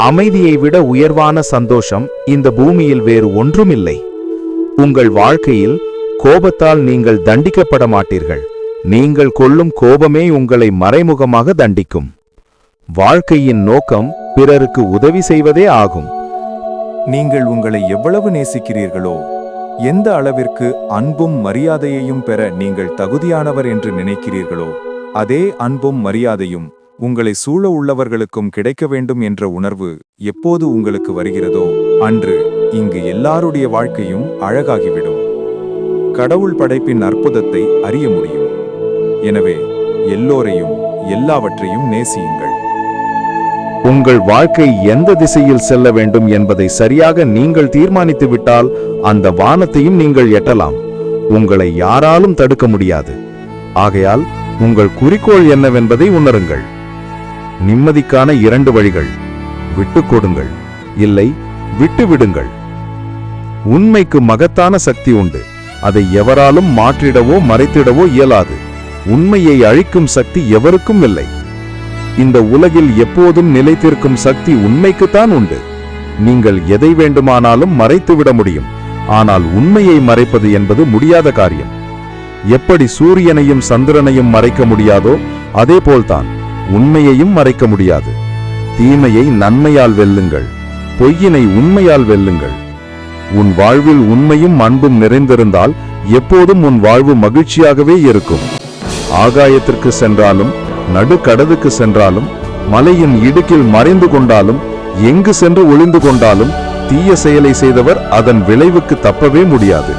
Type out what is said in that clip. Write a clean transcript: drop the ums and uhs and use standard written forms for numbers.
அமைதியை விட உயர்வான சந்தோஷம் இந்த பூமியில் வேறு ஒன்றுமில்லை. உங்கள் வாழ்க்கையில் கோபத்தால் நீங்கள் தண்டிக்கப்பட மாட்டீர்கள். நீங்கள் கொள்ளும் கோபமே உங்களை மறைமுகமாக தண்டிக்கும். வாழ்க்கையின் நோக்கம் பிறருக்கு உதவி செய்வதே ஆகும். நீங்கள் உங்களை எவ்வளவு நேசிக்கிறீர்களோ, எந்த அளவிற்கு அன்பும் மரியாதையையும் பெற நீங்கள் தகுதியானவர் என்று நினைக்கிறீர்களோ, அதே அன்பும் மரியாதையும் உங்களை சூழ உள்ளவர்களுக்கும் கிடைக்க வேண்டும் என்ற உணர்வு எப்போது உங்களுக்கு வருகிறதோ அன்று இங்கு எல்லாருடைய வாழ்க்கையும் அழகாகிவிடும். கடவுள் படைப்பின் அற்புதத்தை அறிய முடியும். எனவே எல்லோரையும் எல்லாவற்றையும் நேசியுங்கள். உங்கள் வாழ்க்கை எந்த திசையில் செல்ல வேண்டும் என்பதை சரியாக நீங்கள் தீர்மானித்து விட்டால் அந்த வானத்தையும் நீங்கள் எட்டலாம். உங்களை யாராலும் தடுக்க முடியாது. ஆகையால் உங்கள் குறிக்கோள் என்னவென்பதை உணருங்கள். நிம்மதிக்கான 2 வழிகள்: விட்டுக் கொடுங்கள், இல்லை விட்டுவிடுங்கள். உண்மைக்கு மகத்தான சக்தி உண்டு. அதை எவராலும் மாற்றிடவோ மறைத்திடவோ இயலாது. உண்மையை அழிக்கும் சக்தி எவருக்கும் இல்லை. இந்த உலகில் எப்போதும் நிலைத்திருக்கும் சக்தி உண்மைக்குத்தான் உண்டு. நீங்கள் எதை வேண்டுமானாலும் மறைத்துவிட முடியும். ஆனால் உண்மையை மறைப்பது என்பது முடியாத காரியம். எப்படி சூரியனையும் சந்திரனையும் மறைக்க முடியாதோ அதேபோல்தான் உண்மையையும் மறைக்க முடியாது. தீமையை நன்மையால் வெல்லுங்கள், பொய்யினை உண்மையால் வெல்லுங்கள். உன் வாழ்வில் உண்மையும் அன்பும் நிறைந்திருந்தால் எப்போதும் உன் வாழ்வு மகிழ்ச்சியாகவே இருக்கும். ஆகாயத்திற்கு சென்றாலும், நடுக்கடலுக்கு சென்றாலும், மலையின் இடுக்கில் மறைந்து கொண்டாலும், எங்கு சென்று ஒளிந்து கொண்டாலும், தீய செயலை செய்தவர் அதன் விளைவுக்கு தப்பவே முடியாது.